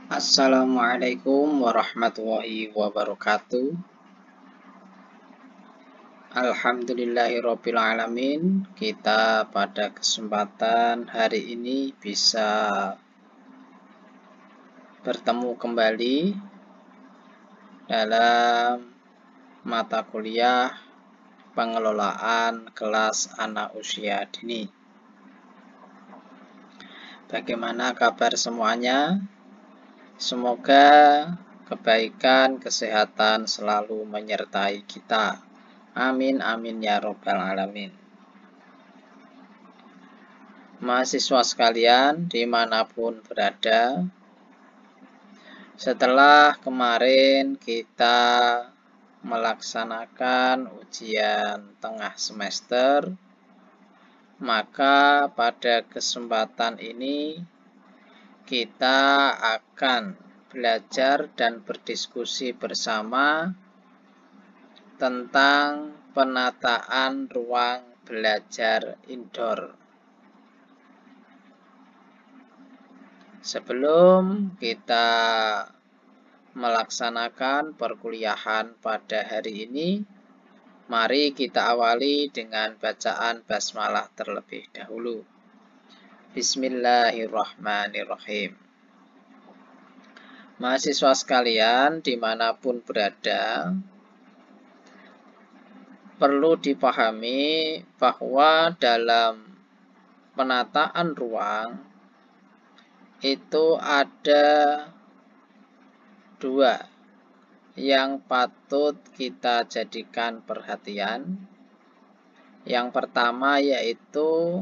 Assalamualaikum warahmatullahi wabarakatuh. Alhamdulillahirrabbilalamin. Kita pada kesempatan hari ini bisa bertemu kembali dalam mata kuliah pengelolaan kelas anak usia dini. Bagaimana kabar semuanya? Semoga kebaikan, kesehatan selalu menyertai kita. Amin, amin ya robbal alamin. Mahasiswa sekalian dimanapun berada, setelah kemarin kita melaksanakan ujian tengah semester, maka pada kesempatan ini kita akan belajar dan berdiskusi bersama tentang penataan ruang belajar indoor. Sebelum kita melaksanakan perkuliahan pada hari ini, mari kita awali dengan bacaan basmalah terlebih dahulu. Bismillahirrahmanirrahim. Mahasiswa sekalian dimanapun berada, perlu dipahami bahwa dalam penataan ruang itu ada dua yang patut kita jadikan perhatian. Yang pertama yaitu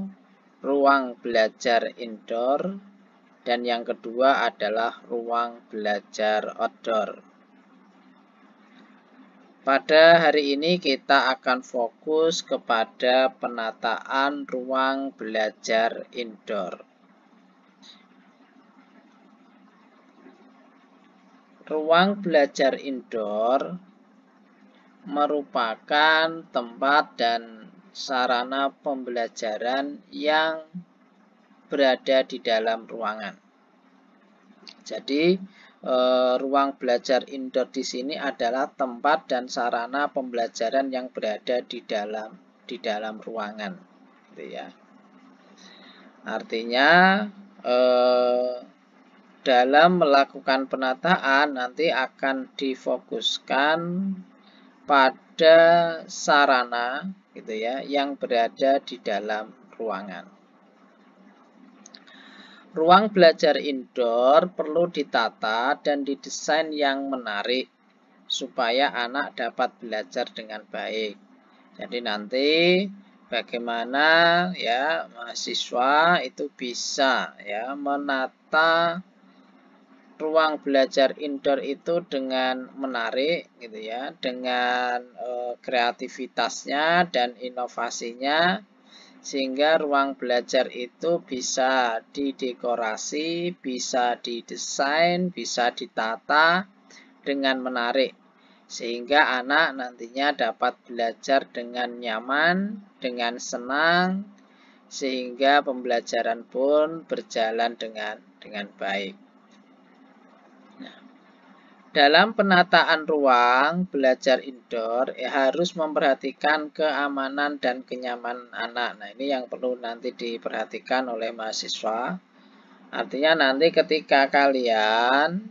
ruang belajar indoor, dan yang kedua adalah ruang belajar outdoor. Pada hari ini kita akan fokus kepada penataan ruang belajar indoor. Ruang belajar indoor merupakan tempat dan sarana pembelajaran yang berada di dalam ruangan. Jadi, ruang belajar indoor di sini adalah tempat dan sarana pembelajaran yang berada di dalam ruangan, gitu ya. Artinya, dalam melakukan penataan nanti akan difokuskan pada sarana, gitu ya, yang berada di dalam ruangan. Ruang belajar indoor perlu ditata dan didesain yang menarik supaya anak dapat belajar dengan baik. Jadi nanti bagaimana ya mahasiswa itu bisa ya menata ruang belajar indoor itu dengan menarik, gitu ya, dengan kreativitasnya dan inovasinya, sehingga ruang belajar itu bisa didekorasi, bisa didesain, bisa ditata dengan menarik, sehingga anak nantinya dapat belajar dengan nyaman, dengan senang, sehingga pembelajaran pun berjalan dengan baik. Dalam penataan ruang belajar indoor harus memperhatikan keamanan dan kenyamanan anak. Nah, ini yang perlu nanti diperhatikan oleh mahasiswa. Artinya nanti ketika kalian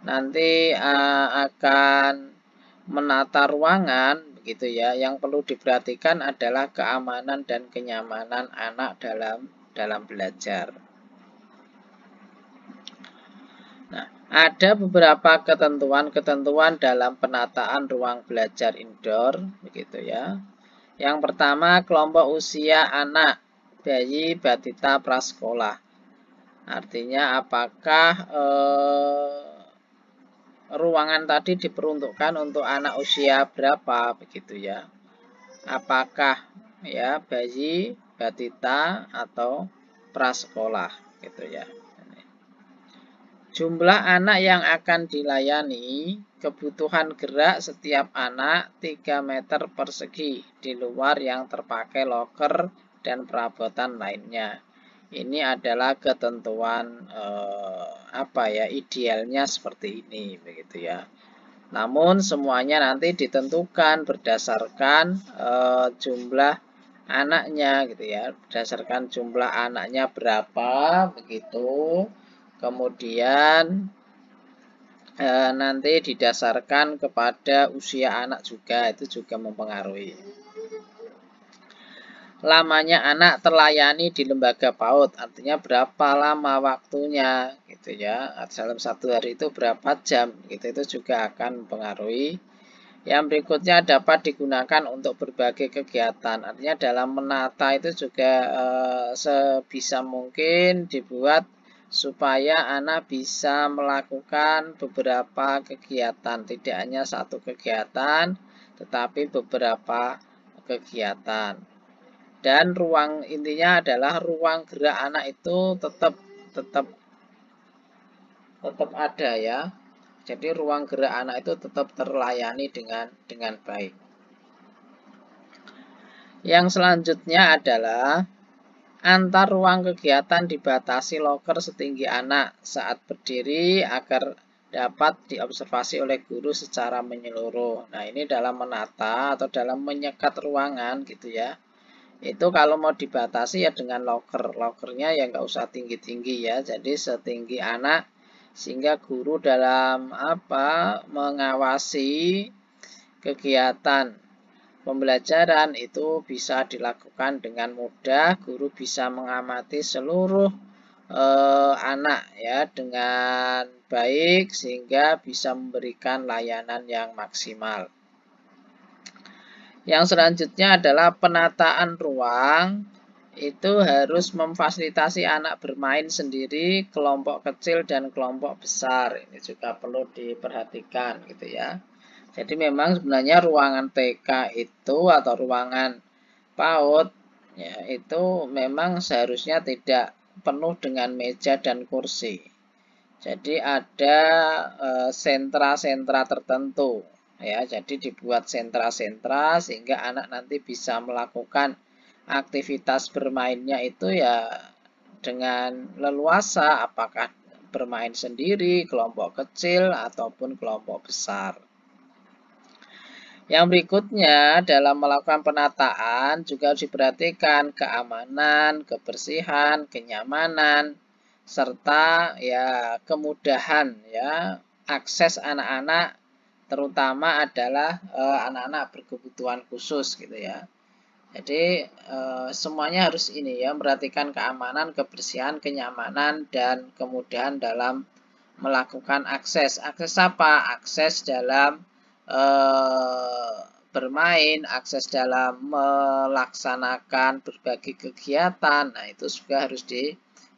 nanti akan menata ruangan, begitu ya, yang perlu diperhatikan adalah keamanan dan kenyamanan anak dalam belajar. Ada beberapa ketentuan dalam penataan ruang belajar indoor, begitu ya. Yang pertama, kelompok usia anak, bayi, balita, prasekolah. Artinya apakah ruangan tadi diperuntukkan untuk anak usia berapa, begitu ya. Apakah ya bayi, balita, atau prasekolah, gitu ya. Jumlah anak yang akan dilayani, kebutuhan gerak setiap anak 3 meter persegi di luar yang terpakai loker dan perabotan lainnya. Ini adalah ketentuan idealnya seperti ini begitu ya. Namun semuanya nanti ditentukan berdasarkan jumlah anaknya gitu ya, berdasarkan jumlah anaknya berapa begitu. Kemudian nanti didasarkan kepada usia anak juga, itu juga mempengaruhi. Lamanya anak terlayani di lembaga PAUD, artinya berapa lama waktunya gitu ya. Dalam satu hari itu berapa jam gitu, itu juga akan mempengaruhi. Yang berikutnya dapat digunakan untuk berbagai kegiatan. Artinya dalam menata itu juga sebisa mungkin dibuat supaya anak bisa melakukan beberapa kegiatan. Tidak hanya satu kegiatan, tetapi beberapa kegiatan. Dan ruang intinya adalah ruang gerak anak itu tetap ada ya. Jadi ruang gerak anak itu tetap terlayani dengan baik. Yang selanjutnya adalah antar ruang kegiatan dibatasi loker setinggi anak saat berdiri agar dapat diobservasi oleh guru secara menyeluruh. Nah, ini dalam menata atau dalam menyekat ruangan gitu ya. Itu kalau mau dibatasi ya dengan lokernya ya nggak usah tinggi-tinggi ya, jadi setinggi anak sehingga guru dalam mengawasi kegiatan pembelajaran itu bisa dilakukan dengan mudah. Guru bisa mengamati seluruh anak ya dengan baik sehingga bisa memberikan layanan yang maksimal. Yang selanjutnya adalah penataan ruang. Itu harus memfasilitasi anak bermain sendiri, kelompok kecil dan kelompok besar. Ini juga perlu diperhatikan gitu ya. Jadi memang sebenarnya ruangan TK itu atau ruangan PAUD ya, itu memang seharusnya tidak penuh dengan meja dan kursi. Jadi ada sentra-sentra tertentu. Ya, jadi dibuat sentra-sentra sehingga anak nanti bisa melakukan aktivitas bermainnya itu ya dengan leluasa, apakah bermain sendiri, kelompok kecil, ataupun kelompok besar. Yang berikutnya dalam melakukan penataan juga harus diperhatikan keamanan, kebersihan, kenyamanan, serta ya kemudahan ya akses anak-anak, terutama adalah anak-anak berkebutuhan khusus gitu ya. Jadi semuanya harus ini ya, memperhatikan keamanan, kebersihan, kenyamanan, dan kemudahan dalam melakukan akses. Akses apa? Akses dalam bermain, akses dalam melaksanakan berbagai kegiatan. Nah, itu juga harus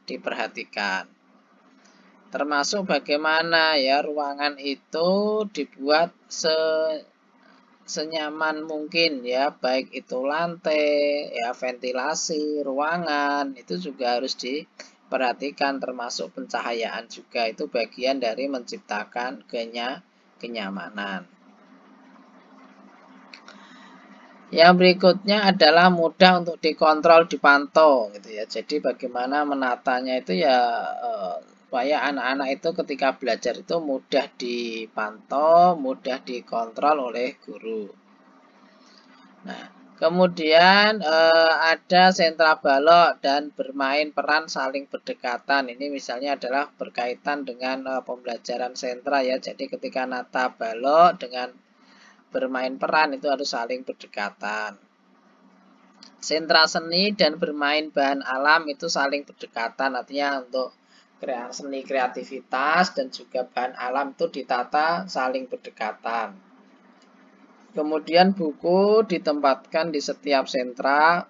diperhatikan. Termasuk bagaimana ya ruangan itu dibuat senyaman mungkin ya, baik itu lantai, ya ventilasi, ruangan, itu juga harus diperhatikan, termasuk pencahayaan juga, itu bagian dari menciptakan kenyamanan. Yang berikutnya adalah mudah untuk dikontrol, dipantau gitu ya. Jadi bagaimana menatanya itu ya supaya anak-anak itu ketika belajar itu mudah dipantau, mudah dikontrol oleh guru. Nah, kemudian ada sentra balok dan bermain peran saling berdekatan. Ini misalnya adalah berkaitan dengan pembelajaran sentra ya. Jadi ketika nata balok dengan bermain peran itu harus saling berdekatan. Sentra seni dan bermain bahan alam itu saling berdekatan, artinya untuk seni kreativitas dan juga bahan alam itu ditata saling berdekatan. Kemudian buku ditempatkan di setiap sentra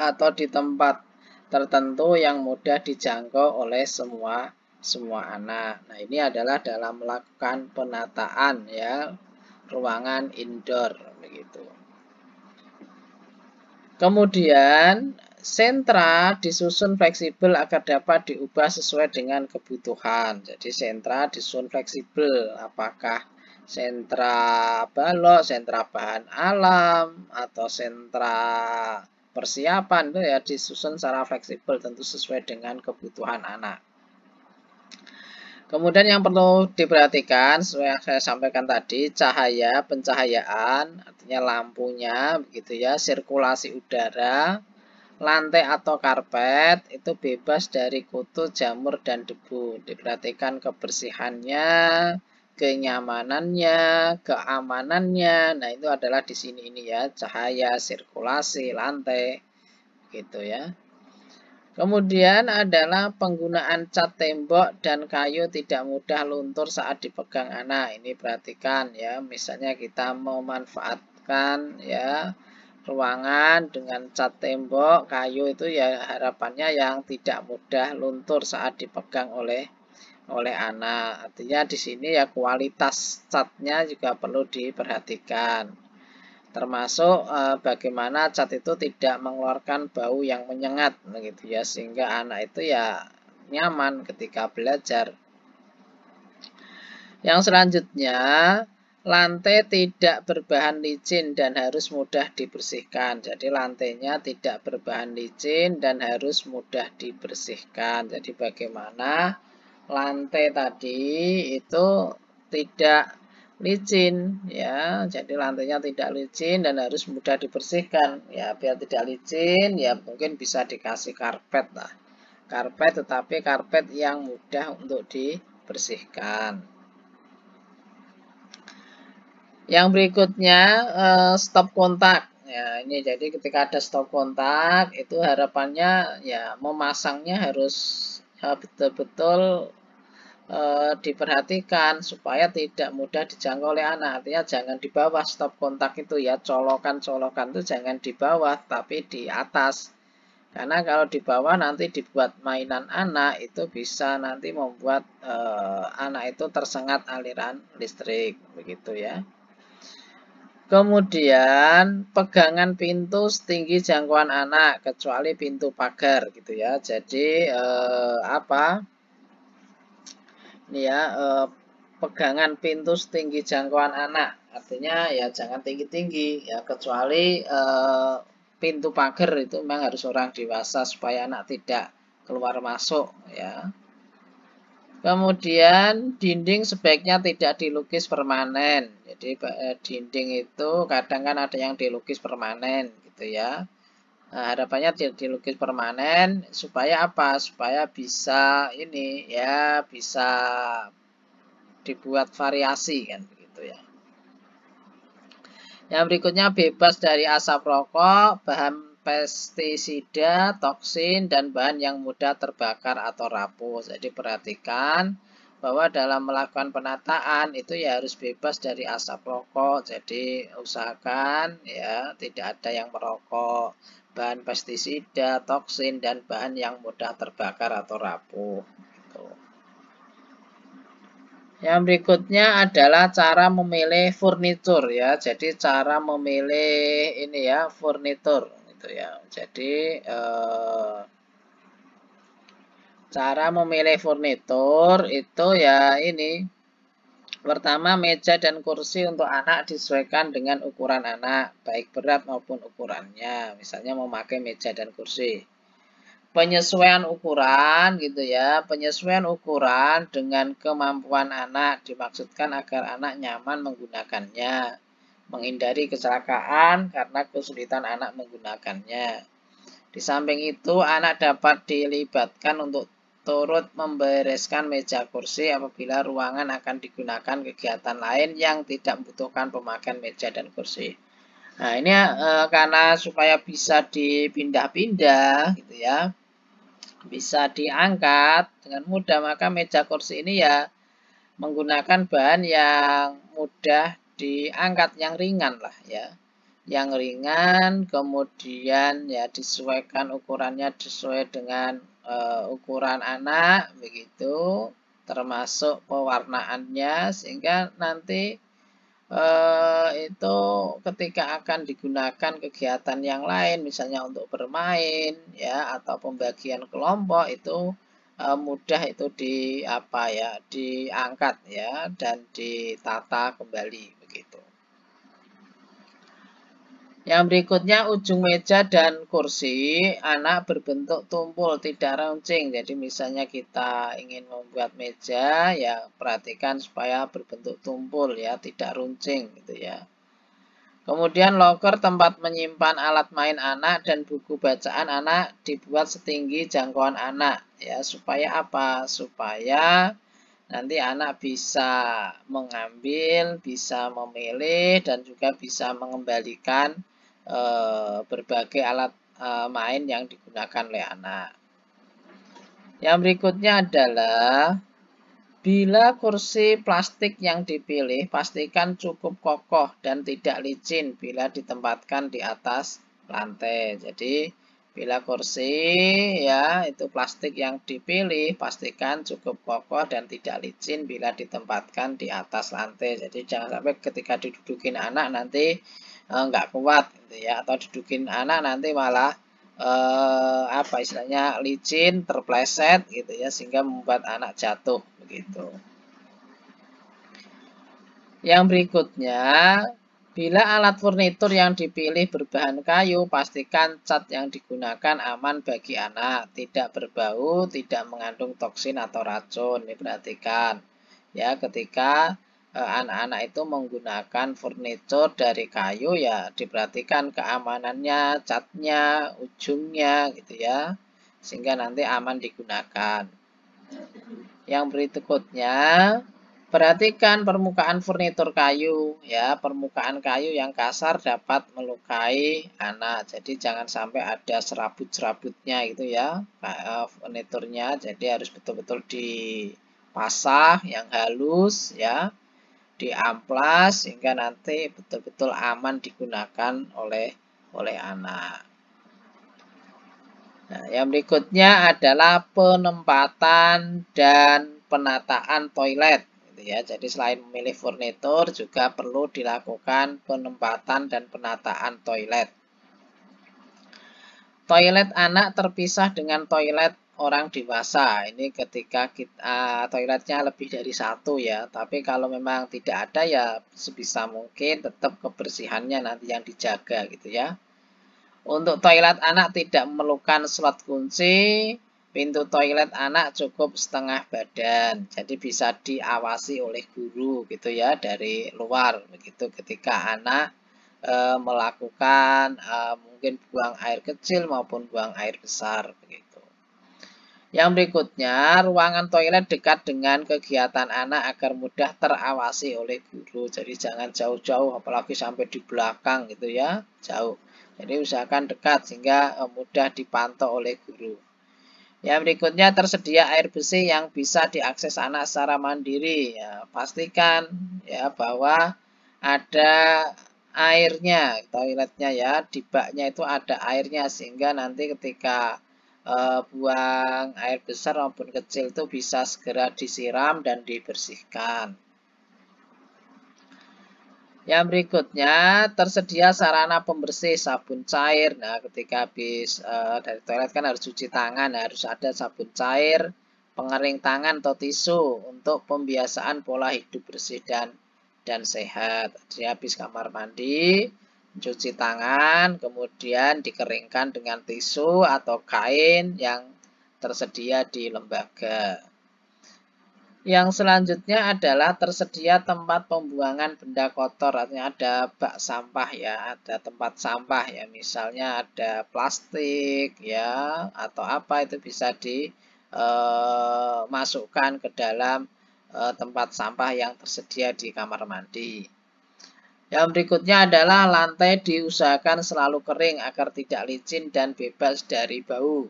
atau di tempat tertentu yang mudah dijangkau oleh semua anak. Nah, ini adalah dalam melakukan penataan ya ruangan indoor begitu. Kemudian sentra disusun fleksibel agar dapat diubah sesuai dengan kebutuhan. Jadi sentra disusun fleksibel, apakah sentra balok, sentra bahan alam, atau sentra persiapan itu ya disusun secara fleksibel tentu sesuai dengan kebutuhan anak. Kemudian yang perlu diperhatikan sesuai yang saya sampaikan tadi, cahaya, pencahayaan, artinya lampunya, begitu ya, sirkulasi udara, lantai atau karpet itu bebas dari kutu, jamur, dan debu. Diperhatikan kebersihannya, kenyamanannya, keamanannya. Nah, itu adalah di sini ini ya, cahaya, sirkulasi, lantai, gitu ya. Kemudian adalah penggunaan cat tembok dan kayu tidak mudah luntur saat dipegang anak. Ini perhatikan ya, misalnya kita memanfaatkan ya ruangan dengan cat tembok, kayu itu ya harapannya yang tidak mudah luntur saat dipegang oleh anak. Artinya di sini ya kualitas catnya juga perlu diperhatikan. Termasuk bagaimana cat itu tidak mengeluarkan bau yang menyengat begitu ya, sehingga anak itu ya nyaman ketika belajar. Yang selanjutnya, lantai tidak berbahan licin dan harus mudah dibersihkan. Jadi lantainya tidak berbahan licin dan harus mudah dibersihkan. Jadi bagaimana lantai tadi itu tidak licin ya, jadi lantainya tidak licin dan harus mudah dibersihkan ya. Biar tidak licin ya mungkin bisa dikasih karpet lah, karpet tetapi karpet yang mudah untuk dibersihkan. Yang berikutnya stop kontak ya. Ini jadi ketika ada stop kontak itu harapannya ya memasangnya harus betul-betul diperhatikan supaya tidak mudah dijangkau oleh anak. Artinya jangan di bawah stop kontak itu ya, colokan-colokan itu jangan di bawah tapi di atas. Karena kalau di bawah nanti dibuat mainan anak itu bisa nanti membuat anak itu tersengat aliran listrik begitu ya. Kemudian pegangan pintu setinggi jangkauan anak kecuali pintu pagar gitu ya. Jadi apa? Ini ya, pegangan pintu setinggi jangkauan anak. Artinya ya jangan tinggi-tinggi ya, kecuali pintu pagar itu memang harus orang dewasa supaya anak tidak keluar masuk ya. Kemudian dinding sebaiknya tidak dilukis permanen. Jadi dinding itu kadang kan ada yang dilukis permanen gitu ya. Nah, harapannya tidak dilukis permanen supaya apa? Supaya bisa ini ya, bisa dibuat variasi kan begitu ya. Yang berikutnya bebas dari asap rokok, bahan pestisida, toksin, dan bahan yang mudah terbakar atau rapuh. Jadi perhatikan bahwa dalam melakukan penataan itu ya harus bebas dari asap rokok. Jadi usahakan ya tidak ada yang merokok, bahan pestisida, toksin, dan bahan yang mudah terbakar atau rapuh. Yang berikutnya adalah cara memilih furnitur ya. Jadi cara memilih ini ya furnitur gitu ya. Jadi cara memilih furnitur itu ya ini. Pertama, meja dan kursi untuk anak disesuaikan dengan ukuran anak, baik berat maupun ukurannya. Misalnya memakai meja dan kursi. Penyesuaian ukuran gitu ya, penyesuaian ukuran dengan kemampuan anak dimaksudkan agar anak nyaman menggunakannya, menghindari kecelakaan karena kesulitan anak menggunakannya. Di samping itu, anak dapat dilibatkan untuk turut membereskan meja kursi apabila ruangan akan digunakan kegiatan lain yang tidak membutuhkan pemakaian meja dan kursi. Nah, ini karena supaya bisa dipindah-pindah gitu ya, bisa diangkat dengan mudah, maka meja kursi ini ya menggunakan bahan yang mudah diangkat, yang ringan lah ya, yang ringan. Kemudian ya disesuaikan ukurannya sesuai dengan ukuran anak begitu, termasuk pewarnaannya sehingga nanti itu ketika akan digunakan kegiatan yang lain, misalnya untuk bermain ya atau pembagian kelompok itu mudah itu diangkat ya dan ditata kembali begitu. Yang berikutnya ujung meja dan kursi anak berbentuk tumpul tidak runcing. Jadi misalnya kita ingin membuat meja ya perhatikan supaya berbentuk tumpul ya, tidak runcing gitu ya. Kemudian loker tempat menyimpan alat main anak dan buku bacaan anak dibuat setinggi jangkauan anak ya, supaya apa? Supaya nanti anak bisa mengambil, bisa memilih dan juga bisa mengembalikan berbagai alat main yang digunakan oleh anak. Yang berikutnya adalah bila kursi plastik yang dipilih pastikan cukup kokoh dan tidak licin bila ditempatkan di atas lantai. Jadi bila kursi ya itu plastik yang dipilih pastikan cukup kokoh dan tidak licin bila ditempatkan di atas lantai. Jadi jangan sampai ketika didudukin anak nanti nggak kuat gitu ya, atau dudukin anak nanti malah apa istilahnya licin, terpleset gitu ya, sehingga membuat anak jatuh begitu. Yang berikutnya, bila alat furnitur yang dipilih berbahan kayu, pastikan cat yang digunakan aman bagi anak, tidak berbau, tidak mengandung toksin atau racun. Ini perhatikan ya, ketika anak-anak itu menggunakan furnitur dari kayu ya diperhatikan keamanannya, catnya, ujungnya gitu ya, sehingga nanti aman digunakan. Yang berikutnya, perhatikan permukaan furnitur kayu ya, permukaan kayu yang kasar dapat melukai anak. Jadi jangan sampai ada serabut-serabutnya gitu ya, furniturnya. Jadi harus betul-betul dipasah yang halus ya, diamplas sehingga nanti betul-betul aman digunakan oleh anak. Nah, yang berikutnya adalah penempatan dan penataan toilet. Gitu ya. Jadi selain memilih furnitur juga perlu dilakukan penempatan dan penataan toilet. Toilet anak terpisah dengan toilet orang dewasa. Ini ketika kita toiletnya lebih dari satu ya. Tapi kalau memang tidak ada ya sebisa mungkin tetap kebersihannya nanti yang dijaga gitu ya. Untuk toilet anak tidak memerlukan slot kunci, pintu toilet anak cukup setengah badan. Jadi bisa diawasi oleh guru gitu ya dari luar begitu ketika anak melakukan mungkin buang air kecil maupun buang air besar begitu. Yang berikutnya, ruangan toilet dekat dengan kegiatan anak agar mudah terawasi oleh guru. Jadi jangan jauh-jauh apalagi sampai di belakang gitu ya, jauh. Jadi usahakan dekat sehingga mudah dipantau oleh guru. Yang berikutnya tersedia air bersih yang bisa diakses anak secara mandiri. Ya, pastikan ya bahwa ada airnya, toiletnya ya, di baknya itu ada airnya sehingga nanti ketika buang air besar maupun kecil itu bisa segera disiram dan dibersihkan. Yang berikutnya, tersedia sarana pembersih sabun cair. Nah, ketika habis dari toilet kan harus cuci tangan, harus ada sabun cair, pengering tangan atau tisu untuk pembiasaan pola hidup bersih dan sehat. Jadi habis kamar mandi, cuci tangan, kemudian dikeringkan dengan tisu atau kain yang tersedia di lembaga. Yang selanjutnya adalah tersedia tempat pembuangan benda kotor, artinya ada bak sampah ya, ada tempat sampah ya, misalnya ada plastik ya atau apa itu bisa dimasukkan ke dalam tempat sampah yang tersedia di kamar mandi. Yang berikutnya adalah lantai diusahakan selalu kering agar tidak licin dan bebas dari bau.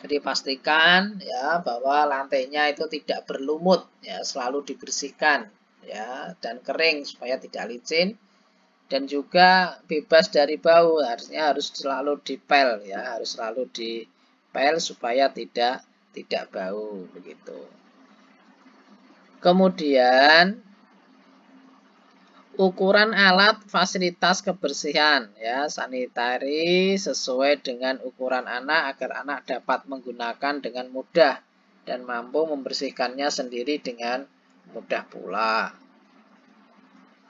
Jadi pastikan ya bahwa lantainya itu tidak berlumut ya, selalu dibersihkan ya dan kering supaya tidak licin dan juga bebas dari bau. Harusnya harus selalu dipel ya, harus selalu dipel supaya tidak bau begitu. Kemudian ukuran alat fasilitas kebersihan ya, sanitari sesuai dengan ukuran anak agar anak dapat menggunakan dengan mudah dan mampu membersihkannya sendiri dengan mudah pula.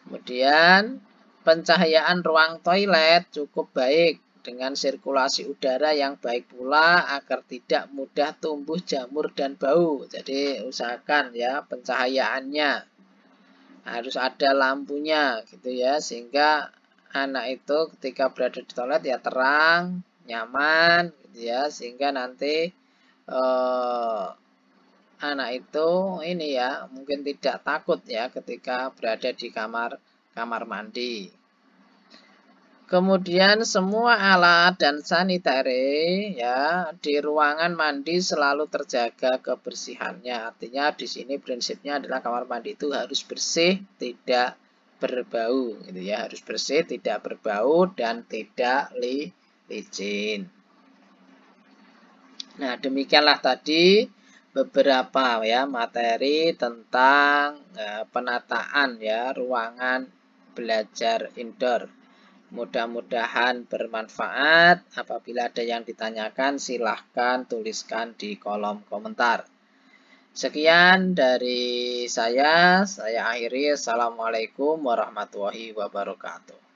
Kemudian Pencahayaan ruang toilet cukup baik dengan sirkulasi udara yang baik pula agar tidak mudah tumbuh jamur dan bau. Jadi usahakan ya pencahayaannya harus ada lampunya gitu ya, sehingga anak itu ketika berada di toilet ya terang, nyaman gitu ya, sehingga nanti anak itu ini ya mungkin tidak takut ya ketika berada di kamar mandi. Kemudian semua alat dan sanitary ya di ruangan mandi selalu terjaga kebersihannya. Artinya di sini prinsipnya adalah kamar mandi itu harus bersih, tidak berbau gitu ya, harus bersih, tidak berbau dan tidak licin. Nah, demikianlah tadi beberapa ya materi tentang penataan ya ruangan belajar indoor. Mudah-mudahan bermanfaat. Apabila ada yang ditanyakan, silahkan tuliskan di kolom komentar. Sekian dari saya akhiri. Assalamualaikum warahmatullahi wabarakatuh.